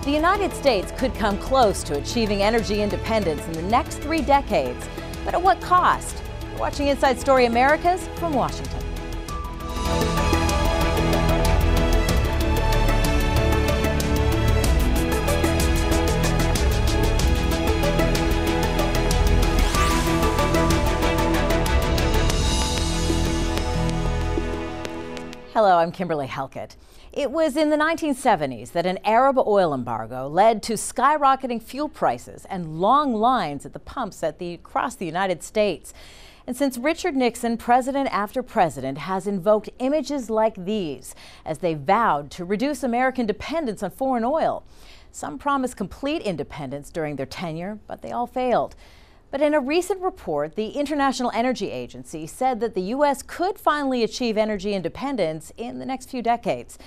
The United States could come close to achieving energy independence in the next 3 decades, but at what cost? You're watching Inside Story Americas from Washington. Hello, I'm Kimberly Helkett. It was in the 1970s that an Arab oil embargo led to skyrocketing fuel prices and long lines at the pumps across the United States. And since Richard Nixon, president after president, has invoked images like these as they vowed to reduce American dependence on foreign oil. Some promised complete independence during their tenure, but they all failed. But in a recent report, the International Energy Agency said that the U.S. could finally achieve energy independence in the next few decades.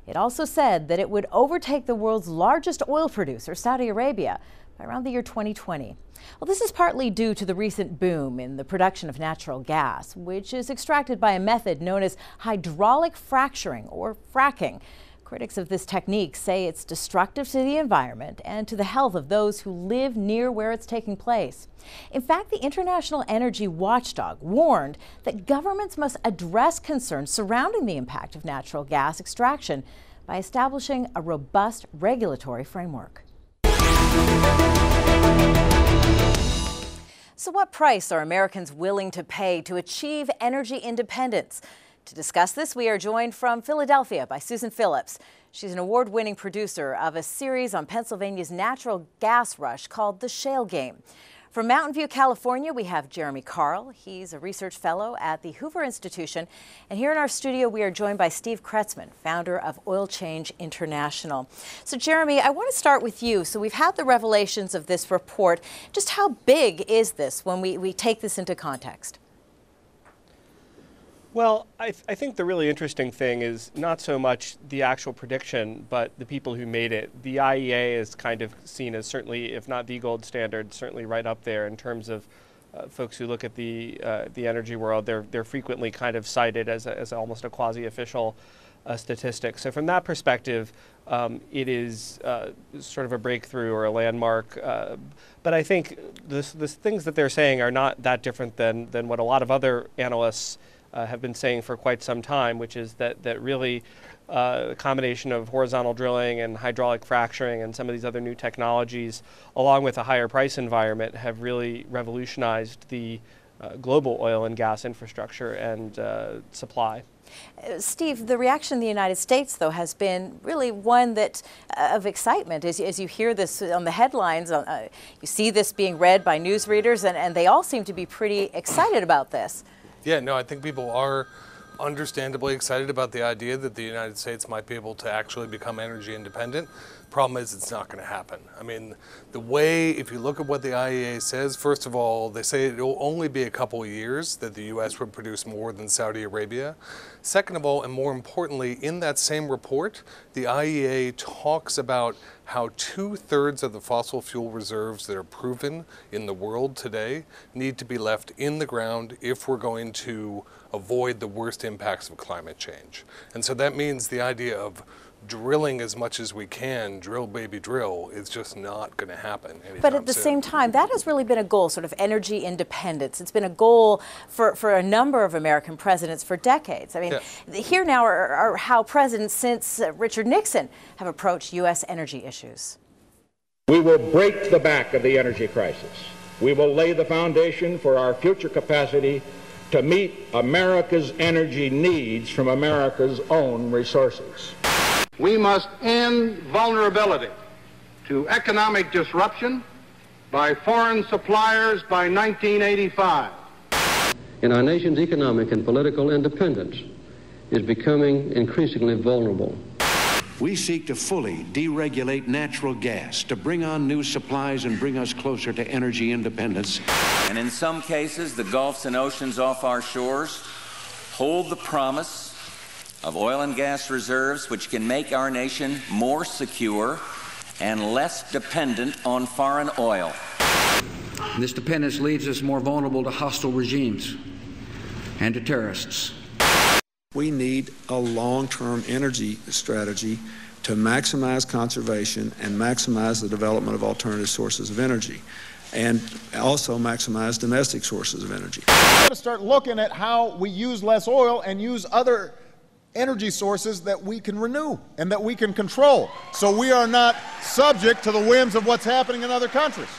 It also said that it would overtake the world's largest oil producer, Saudi Arabia, by around the year 2020. Well, this is partly due to the recent boom in the production of natural gas, which is extracted by a method known as hydraulic fracturing or fracking. Critics of this technique say it's destructive to the environment and to the health of those who live near where it's taking place. In fact, the International Energy Watchdog warned that governments must address concerns surrounding the impact of natural gas extraction by establishing a robust regulatory framework. So what price are Americans willing to pay to achieve energy independence? To discuss this, we are joined from Philadelphia by Susan Phillips. She's an award-winning producer of a series on Pennsylvania's natural gas rush called The Shale Game. From Mountain View, California, we have Jeremy Carl. He's a research fellow at the Hoover Institution. And here in our studio, we are joined by Steve Kretzman, founder of Oil Change International. So, Jeremy, I want to start with you. So we've had the revelations of this report. Just how big is this when we take this into context? Well, I think the really interesting thing is not so much the actual prediction, but the people who made it. The IEA is kind of seen as certainly, if not the gold standard, certainly right up there in terms of folks who look at the energy world. They're frequently kind of cited as almost a quasi-official statistic. So from that perspective, it is sort of a breakthrough or a landmark. But I think the things that they're saying are not that different than what a lot of other analysts have been saying for quite some time, which is that really a combination of horizontal drilling and hydraulic fracturing and some of these other new technologies, along with a higher price environment, have really revolutionized the global oil and gas infrastructure and supply. Steve, the reaction in the United States, though, has been really one that of excitement as you hear this on the headlines. You see this being read by newsreaders, and they all seem to be pretty excited about this. Yeah, no, I think people are understandably excited about the idea that the United States might be able to actually become energy independent. Problem is, it's not going to happen. I mean, the way, if you look at what the IEA says, first of all, they say it will only be a couple of years that the U.S. would produce more than Saudi Arabia. Second of all, and more importantly, in that same report, the IEA talks about how 2/3 of the fossil fuel reserves that are proven in the world today need to be left in the ground if we're going to avoid the worst impacts of climate change. And so that means the idea of drilling as much as we can, drill baby drill, is just not going to happen anytime soon. But at the same time, that has really been a goal, sort of energy independence. It's been a goal for a number of American presidents for decades. I mean, here now are how presidents since Richard Nixon have approached U.S. energy issues. We will break the back of the energy crisis. We will lay the foundation for our future capacity to meet America's energy needs from America's own resources. We must end vulnerability to economic disruption by foreign suppliers by 1985. And our nation's economic and political independence is becoming increasingly vulnerable. We seek to fully deregulate natural gas, to bring on new supplies and bring us closer to energy independence. And in some cases, the gulfs and oceans off our shores hold the promise of oil and gas reserves which can make our nation more secure and less dependent on foreign oil. This dependence leaves us more vulnerable to hostile regimes and to terrorists. We need a long-term energy strategy to to maximize conservation and maximize the development of alternative sources of energy, and also maximize domestic sources of energy. We've got to start looking at how we use less oil and use other energy sources that we can renew and that we can control, so we are not subject to the whims of what's happening in other countries.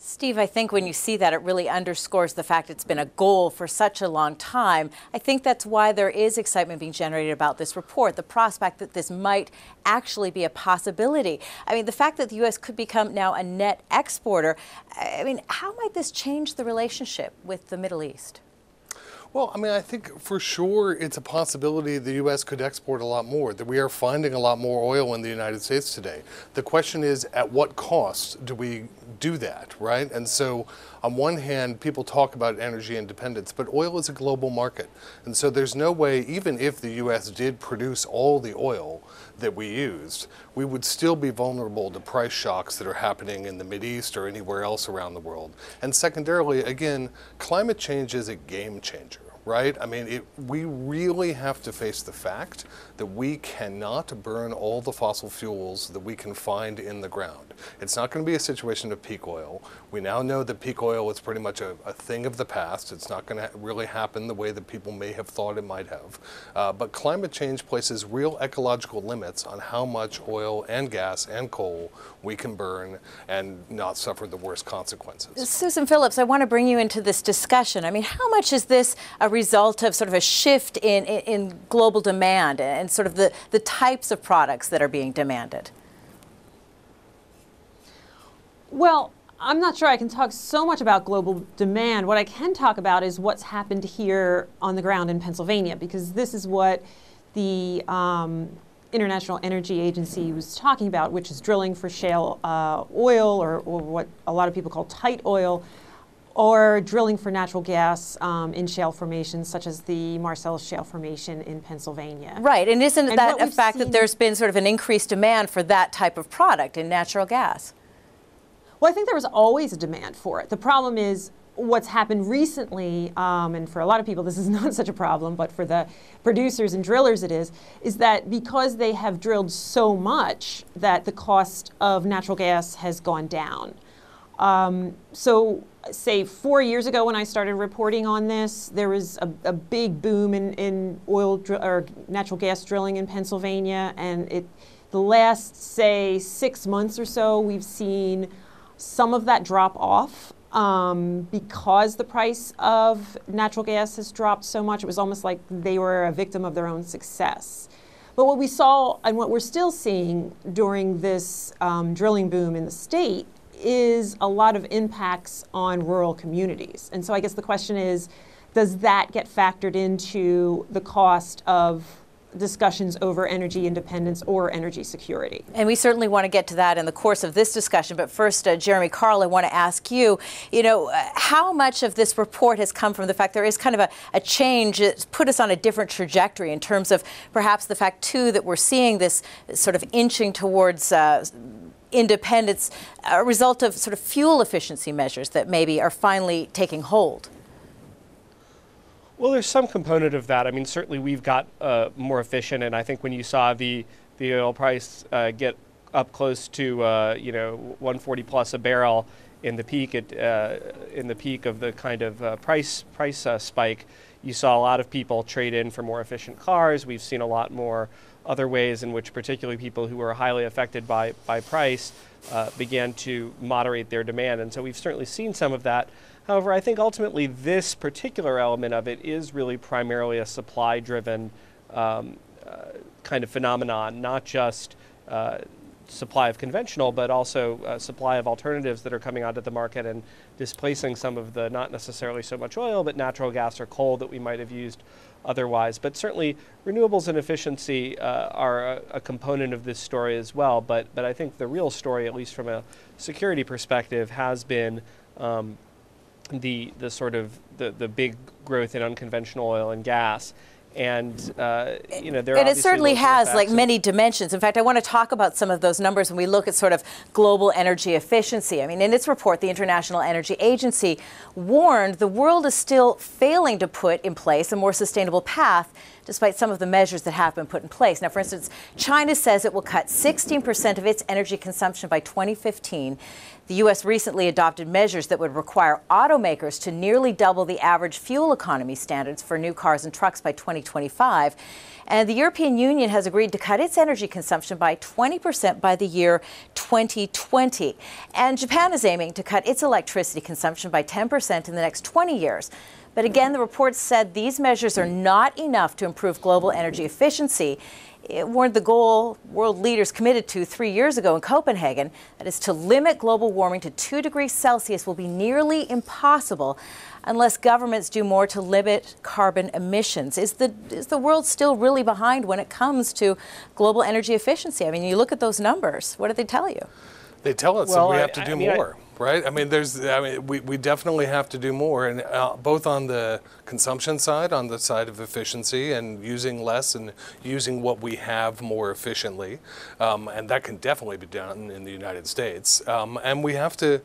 Steve, I think when you see that, it really underscores the fact it's been a goal for such a long time. I think that's why there is excitement being generated about this report, the prospect that this might actually be a possibility. I mean, the fact that the U.S. could become now a net exporter, I mean, how might this change the relationship with the Middle East? Well, I mean, I think for sure it's a possibility the U.S. could export a lot more, that we are finding a lot more oil in the United States today. The question is, at what cost do we do that, right? And so on one hand, people talk about energy independence, but oil is a global market. And so there's no way, even if the U.S. did produce all the oil that we used, we would still be vulnerable to price shocks that are happening in the Mideast or anywhere else around the world. And secondarily, again, climate change is a game changer. Right? I mean, we really have to face the fact that we cannot burn all the fossil fuels that we can find in the ground. It's not going to be a situation of peak oil. We now know that peak oil is pretty much a thing of the past. It's not going to really happen the way that people may have thought it might have. But climate change places real ecological limits on how much oil and gas and coal we can burn and not suffer the worst consequences. Susan Phillips, I want to bring you into this discussion. I mean, how much is this a result of sort of a shift in global demand and sort of the types of products that are being demanded? Well, I'm not sure I can talk so much about global demand. What I can talk about is what's happened here on the ground in Pennsylvania, because this is what the International Energy Agency was talking about, which is drilling for shale oil, or what a lot of people call tight oil, or drilling for natural gas in shale formations, such as the Marcellus Shale Formation in Pennsylvania. Right, and isn't that a fact that there's been sort of an increased demand for that type of product in natural gas? Well, I think there was always a demand for it. The problem is what's happened recently, and for a lot of people this is not such a problem, but for the producers and drillers it is that because they have drilled so much that the cost of natural gas has gone down. So say 4 years ago when I started reporting on this, there was a big boom in or natural gas drilling in Pennsylvania, and the last, say, 6 months or so, we've seen some of that drop off because the price of natural gas has dropped so much. It was almost like they were a victim of their own success. But what we saw and what we're still seeing during this drilling boom in the state is a lot of impacts on rural communities. And so I guess the question is, does that get factored into the cost of discussions over energy independence or energy security? And we certainly want to get to that in the course of this discussion. But first, Jeremy Carl, I want to ask you, how much of this report has come from the fact there is kind of a change, it's put us on a different trajectory in terms of perhaps the fact, too, that we're seeing this sort of inching towards independence, a result of sort of fuel efficiency measures that maybe are finally taking hold? Well, there's some component of that. I mean, certainly we've got more efficient, and I think when you saw the oil price get up close to 140 plus a barrel in the peak of the kind of price spike, you saw a lot of people trade in for more efficient cars. We've seen a lot more other ways in which particularly people who were highly affected by price began to moderate their demand, and so we've certainly seen some of that. However, I think ultimately this particular element of it is really primarily a supply-driven kind of phenomenon, not just supply of conventional, but also supply of alternatives that are coming onto the market and displacing some of the not necessarily so much oil, but natural gas or coal that we might have used otherwise. But certainly renewables and efficiency are a component of this story as well. But I think the real story, at least from a security perspective, has been the sort of the big growth in unconventional oil and gas. And there and it certainly has like many dimensions. In fact, I want to talk about some of those numbers when we look at sort of global energy efficiency. I mean, in its report, the International Energy Agency warned the world is still failing to put in place a more sustainable path despite some of the measures that have been put in place. Now, for instance, China says it will cut 16% of its energy consumption by 2015. The U.S. recently adopted measures that would require automakers to nearly double the average fuel economy standards for new cars and trucks by 2025. And the European Union has agreed to cut its energy consumption by 20% by the year 2020. And Japan is aiming to cut its electricity consumption by 10% in the next 20 years. But again, the report said these measures are not enough to improve global energy efficiency. It warned the goal world leaders committed to 3 years ago in Copenhagen, that is to limit global warming to 2 degrees Celsius, will be nearly impossible unless governments do more to limit carbon emissions. Is the world still really behind when it comes to global energy efficiency? I mean, you look at those numbers, what do they tell you? They tell us that we have to do more, right? I mean, we definitely have to do more, and both on the consumption side, on the side of efficiency and using less and using what we have more efficiently, and that can definitely be done in the United States. And we have to,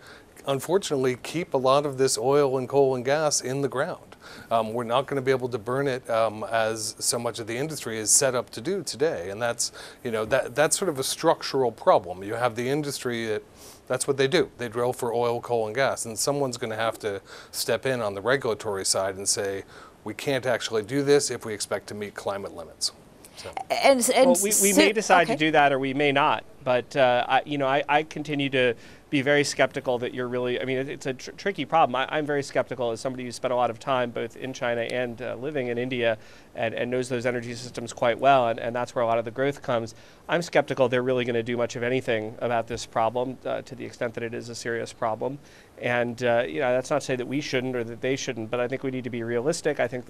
unfortunately, keep a lot of this oil and coal and gas in the ground. We're not going to be able to burn it as so much of the industry is set up to do today, and that's that's sort of a structural problem. You have the industry that's what they do. They drill for oil, coal, and gas, and someone's going to have to step in on the regulatory side and say we can't actually do this if we expect to meet climate limits. So. Well, we may decide to do that, or we may not. But I continue to be very skeptical that you're really. I mean, it's a tricky problem. I'm very skeptical as somebody who's spent a lot of time both in China and living in India, and knows those energy systems quite well, and that's where a lot of the growth comes. I'm skeptical they're really going to do much of anything about this problem to the extent that it is a serious problem. And that's not to say that we shouldn't or that they shouldn't, but I think we need to be realistic. I think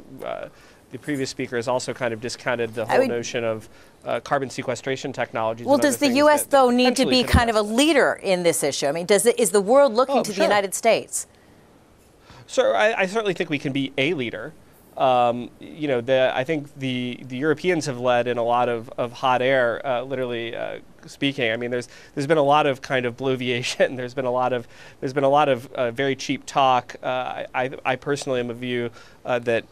the previous speaker has also kind of discounted the whole notion of carbon sequestration technologies. Well, does the U.S. though need to be kind of a leader in this issue? I mean, is the world looking to the United States? So I certainly think we can be a leader. I think the Europeans have led in a lot of hot air, literally speaking. I mean, there's been a lot of kind of bloviation. There's been a lot of very cheap talk. I personally am of view that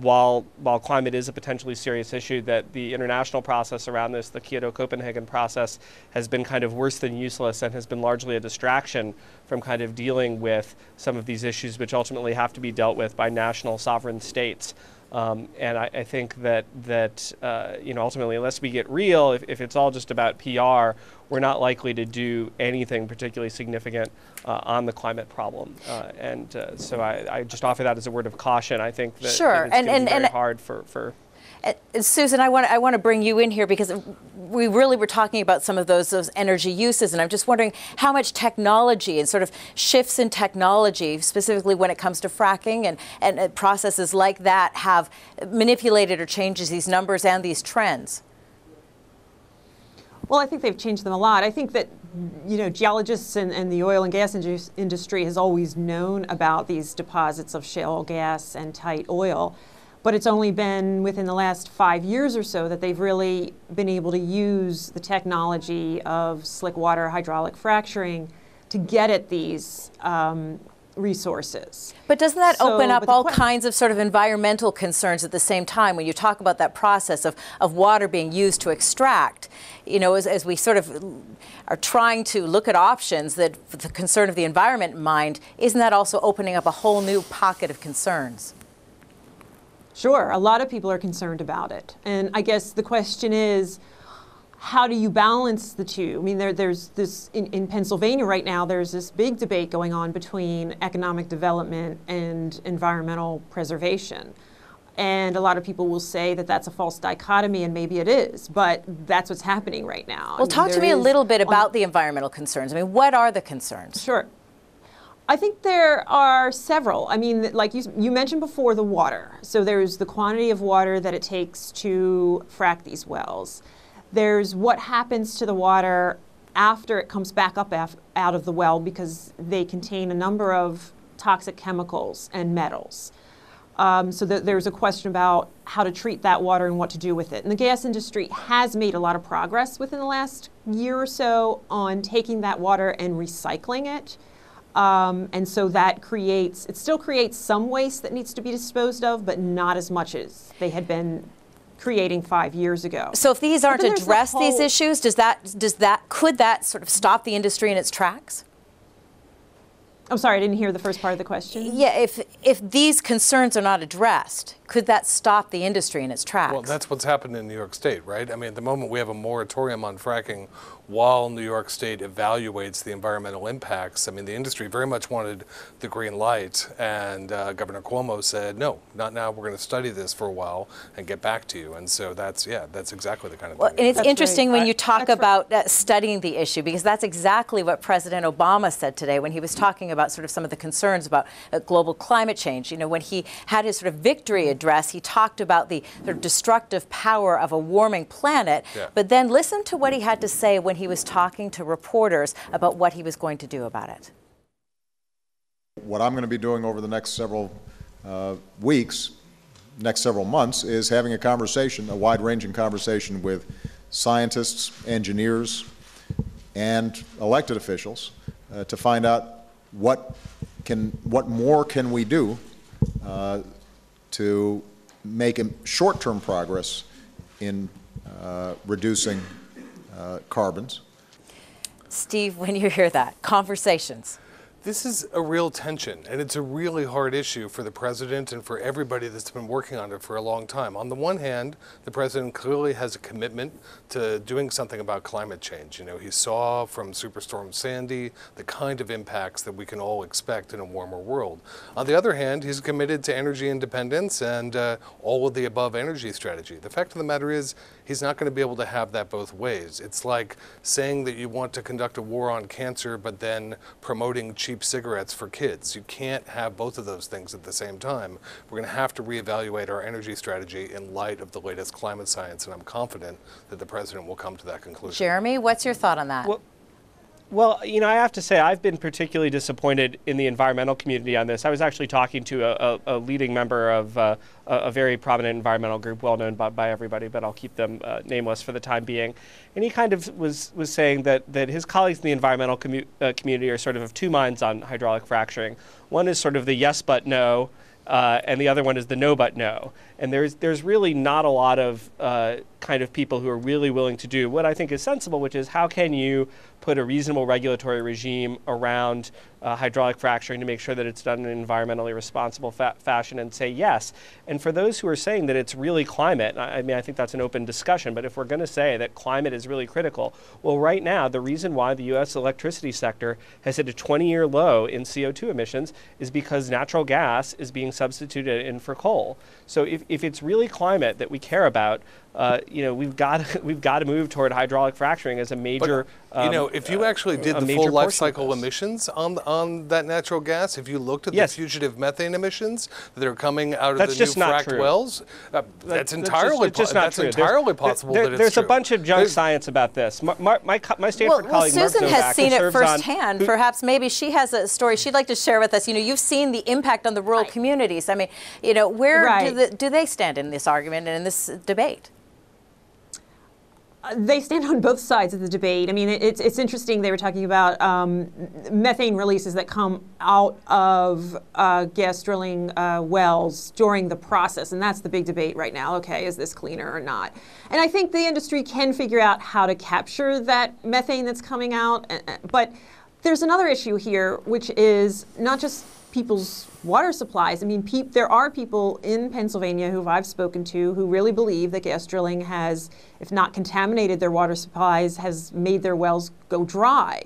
while climate is a potentially serious issue, that the international process around this, the Kyoto-Copenhagen process, has been kind of worse than useless and has been largely a distraction from kind of dealing with some of these issues, which ultimately have to be dealt with by national sovereign states. And I think that ultimately, unless we get real, if it's all just about PR, we're not likely to do anything particularly significant on the climate problem. So I just offer that as a word of caution. I think that, it's going to be very hard for Susan, I want to bring you in here because we really were talking about some of those energy uses, and I'm just wondering how much technology and sort of shifts in technology, specifically when it comes to fracking and processes like that, have manipulated or changed these numbers and these trends. Well, I think they've changed them a lot. I think that geologists and the oil and gas industry has always known about these deposits of shale gas and tight oil. But it's only been within the last 5 years or so that they've really been able to use the technology of slick water hydraulic fracturing to get at these resources. But doesn't that open up all kinds of sort of environmental concerns at the same time when you talk about that process of water being used to extract? As we sort of are trying to look at options that with the concern of the environment in mind, isn't that also opening up a whole new pocket of concerns? Sure, a lot of people are concerned about it. And I guess the question is, how do you balance the two? I mean, there's this, in Pennsylvania right now, there's this big debate going on between economic development and environmental preservation. And a lot of people will say that that's a false dichotomy, and maybe it is, but that's what's happening right now. Well, talk to me a little bit about the environmental concerns. I mean, what are the concerns? Sure. I think there are several. I mean, like you mentioned before, the water. So there's the quantity of water that it takes to frack these wells. There's what happens to the water after it comes back up out of the well, because they contain a number of toxic chemicals and metals. So there's a question about how to treat that water and what to do with it. And the gas industry has made a lot of progress within the last year or so on taking that water and recycling it. And so that it still creates some waste that needs to be disposed of, but not as much as they had been creating 5 years ago. So if these aren't addressed, these issues, could that sort of stop the industry in its tracks? I'm sorry, I didn't hear the first part of the question. Yeah, if these concerns are not addressed, could that stop the industry in its tracks? Well, that's what's happened in New York State, right? I mean, at the moment we have a moratorium on fracking while New York State evaluates the environmental impacts. I mean, the industry very much wanted the green light, and Governor Cuomo said, no, not now. We're going to study this for a while and get back to you. And so that's exactly the kind of thing. And it's interesting when you talk about studying the issue, because that's exactly what President Obama said today when he was talking about sort of some of the concerns about global climate change. You know, when he had his sort of victory address, he talked about the sort of destructive power of a warming planet. Yeah. But then listen to what he had to say when he was talking to reporters about what he was going to do about it. What I'm going to be doing over the next several weeks, next several months, is having a conversation, a wide-ranging conversation with scientists, engineers, and elected officials to find out what more can we do to make short-term progress in reducing carbons. Steve, when you hear that, conversations. This is a real tension, and it's a really hard issue for the president and for everybody that's been working on it for a long time. On the one hand, the president clearly has a commitment to doing something about climate change. You know, he saw from Superstorm Sandy the kind of impacts that we can all expect in a warmer world. On the other hand, he's committed to energy independence and all of the above energy strategy. The fact of the matter is, he's not going to be able to have that both ways. It's like saying that you want to conduct a war on cancer, but then promoting cheap cigarettes for kids. You can't have both of those things at the same time. We're going to have to reevaluate our energy strategy in light of the latest climate science, and I'm confident that the president will come to that conclusion. Jeremy, what's your thought on that? Well, you know, I have to say I've been particularly disappointed in the environmental community on this. I was actually talking to a leading member of a very prominent environmental group, well known by everybody, but I'll keep them nameless for the time being. And he kind of was saying that his colleagues in the environmental community are sort of two minds on hydraulic fracturing. One is sort of the yes but no, and the other one is the no but no. And there's really not a lot of kind of people who are really willing to do what I think is sensible, which is how can you put a reasonable regulatory regime around hydraulic fracturing to make sure that it's done in an environmentally responsible fashion and say yes. And for those who are saying that it's really climate, I mean, I think that's an open discussion, but if we're going to say that climate is really critical, well, right now, the reason why the U.S. electricity sector has hit a 20-year low in CO2 emissions is because natural gas is being substituted in for coal. So if it's really climate that we care about, you know, we've got to move toward hydraulic fracturing as a major. But, you know, if you actually did the full life cycle emissions on that natural gas, if you looked at the fugitive methane emissions that are coming out of the new fracked wells, that's entirely possible. There's a bunch of junk science about this. My Stanford colleague Mark Susan has seen it firsthand. Perhaps maybe she has a story she'd like to share with us. You know, you've seen the impact on the rural communities. I mean, you know, where do they stand in this argument and in this debate? They stand on both sides of the debate. I mean, it's interesting. They were talking about methane releases that come out of gas drilling wells during the process, and that's the big debate right now. Okay, is this cleaner or not? And I think the industry can figure out how to capture that methane that's coming out. But there's another issue here, which is not just people's water supplies. I mean, there are people in Pennsylvania who I've spoken to who really believe that gas drilling has, if not contaminated their water supplies, has made their wells go dry.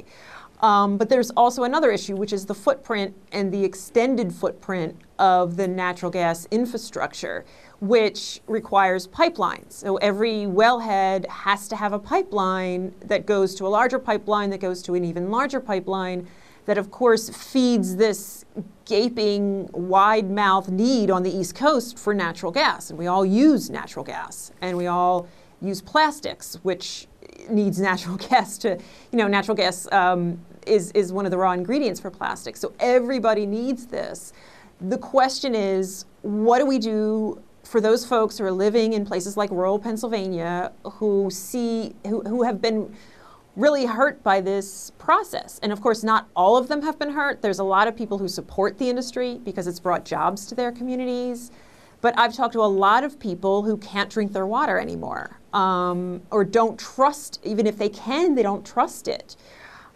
But there's also another issue, which is the footprint and the extended footprint of the natural gas infrastructure, which requires pipelines. So every wellhead has to have a pipeline that goes to a larger pipeline that goes to an even larger pipeline that, of course, feeds this gaping, wide-mouthed need on the East Coast for natural gas. And we all use natural gas. And we all use plastics, which needs natural gas to, you know, natural gas is one of the raw ingredients for plastics. So everybody needs this. The question is, what do we do for those folks who are living in places like rural Pennsylvania who have been really hurt by this process? And of course, not all of them have been hurt. There's a lot of people who support the industry because it's brought jobs to their communities. But I've talked to a lot of people who can't drink their water anymore, or don't trust, even if they can, they don't trust it.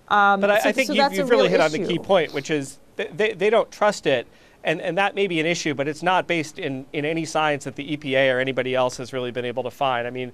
But I think you've really hit on the key point, which is they don't trust it. And that may be an issue, but it's not based in any science that the EPA or anybody else has really been able to find. I mean,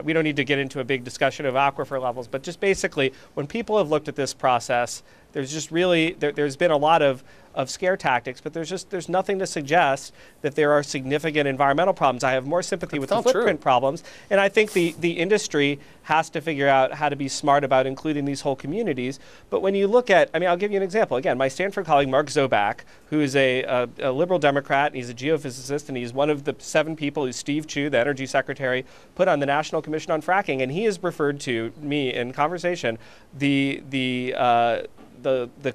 we don't need to get into a big discussion of aquifer levels, but just basically, when people have looked at this process, there's just really, there's been a lot of scare tactics, but there's nothing to suggest that there are significant environmental problems. I have more sympathy with the footprint problems, and I think the industry has to figure out how to be smart about including these whole communities. But when you look at, I mean, I'll give you an example. Again, my Stanford colleague, Mark Zoback, who is a liberal Democrat, and he's a geophysicist, and he's one of the 7 people who Steve Chu, the energy secretary, put on the National Commission on Fracking, and he has referred to me in conversation the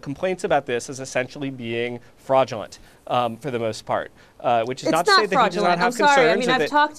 complaints about this as essentially being fraudulent for the most part, which is not to say that he does not have concerns. I'm sorry. I mean, I've talked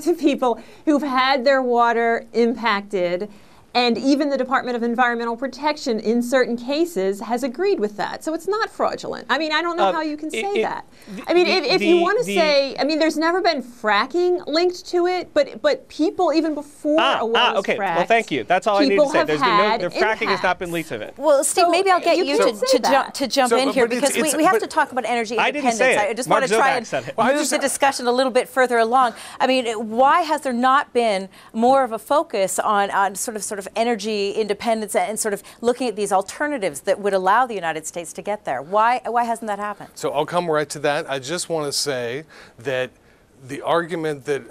to people who've had their water impacted, and even the Department of Environmental Protection, in certain cases, has agreed with that. So it's not fraudulent. I mean, I don't know how you can say that. I mean, if you want to say, I mean, there's never been fracking linked to it, but people, even before a well was fracked, well, thank you. That's all I need to say. There's been no, fracking has not been linked to it. Well, Steve, so maybe I'll get you to jump in here, because we have to talk about energy independence. I just want to try and move the discussion a little bit further along. I mean, why has there not been more of a focus on sort of energy independence and sort of looking at these alternatives that would allow the United States to get there? Why hasn't that happened? So I'll come right to that. I just want to say that the argument that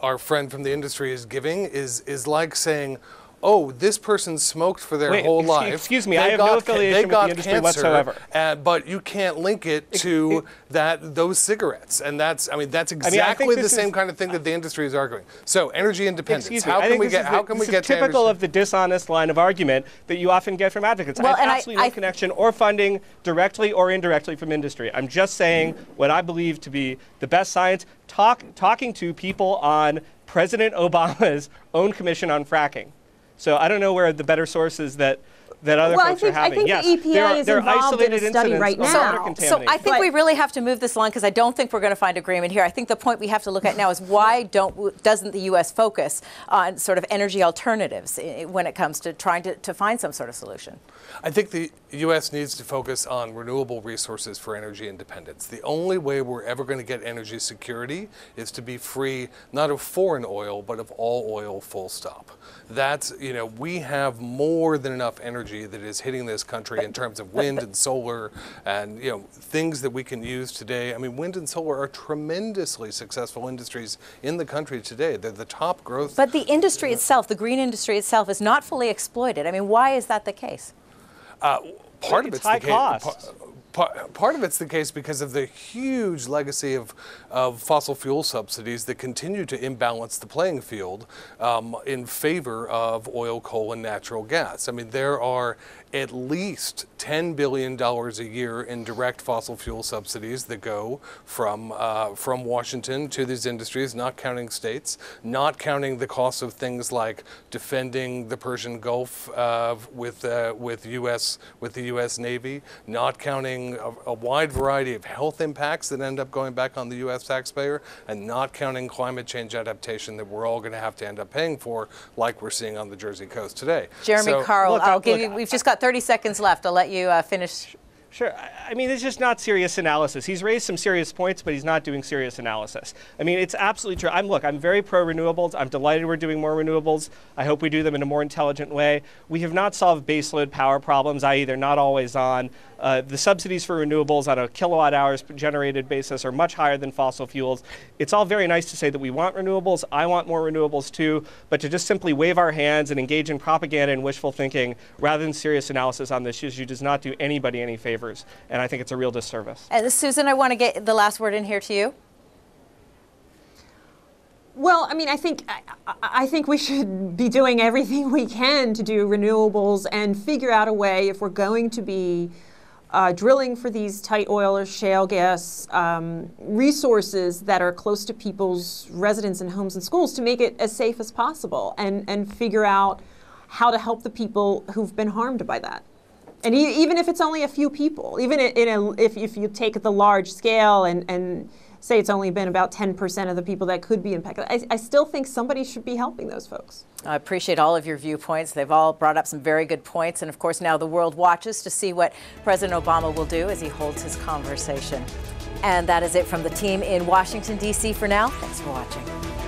our friend from the industry is giving is like saying, oh, this person smoked for their whole life. Excuse me, I have no affiliation with the industry cancer, whatsoever. But you can't link it to those cigarettes, and that's exactly the same kind of thing that the industry is arguing. So energy independence. How can we get typical of the dishonest line of argument that you often get from advocates? I have absolutely no connection or funding directly or indirectly from industry. I'm just saying what I believe to be the best science. Talking to people on President Obama's own commission on fracking. So I don't know where the better sources that other folks are having. I think the EPA is involved in a study right now. So I think we really have to move this along, because I don't think we're going to find agreement here. I think the point we have to look at now is why doesn't the U.S. focus on sort of energy alternatives when it comes to trying to find some sort of solution? I think the U.S. needs to focus on renewable resources for energy independence. The only way we're ever going to get energy security is to be free, not of foreign oil, but of all oil, full stop. That's, we have more than enough energy that is hitting this country in terms of wind and solar and, things that we can use today. I mean, wind and solar are tremendously successful industries in the country today. They're the top growth. But the industry itself, the green industry itself, is not fully exploited. I mean, why is that the case? Part of it's high cost. Part of it's the case because of the huge legacy of fossil fuel subsidies that continue to imbalance the playing field in favor of oil, coal, and natural gas. I mean, there are at least $10 billion a year in direct fossil fuel subsidies that go from Washington to these industries, not counting states, not counting the cost of things like defending the Persian Gulf with the U.S. Navy, not counting a wide variety of health impacts that end up going back on the U.S. taxpayer, and not counting climate change adaptation that we're all going to have to end up paying for, like we're seeing on the Jersey coast today. Jeremy Carl, we've just got 30 seconds left. I'll let you finish. Sure. I mean, it's just not serious analysis. He's raised some serious points, but he's not doing serious analysis. I mean, it's absolutely true. I'm very pro-renewables. I'm delighted we're doing more renewables. I hope we do them in a more intelligent way. We have not solved baseload power problems, i.e. they're not always on. The subsidies for renewables on a kilowatt hours generated basis are much higher than fossil fuels. It's all very nice to say that we want renewables. I want more renewables too, but to just simply wave our hands and engage in propaganda and wishful thinking rather than serious analysis on this issue does not do anybody any favors. And I think it's a real disservice. And Susan, I want to get the last word in here to you. Well, I mean, I think we should be doing everything we can to do renewables and figure out a way, if we're going to be drilling for these tight oil or shale gas resources that are close to people's residence and homes and schools, to make it as safe as possible and figure out how to help the people who've been harmed by that. And even if it's only a few people, even if you take the large scale and say it's only been about 10% of the people that could be impacted. I still think somebody should be helping those folks. I appreciate all of your viewpoints. They've all brought up some very good points. And of course, now the world watches to see what President Obama will do as he holds his conversation. And that is it from the team in Washington, D.C. for now. Thanks for watching.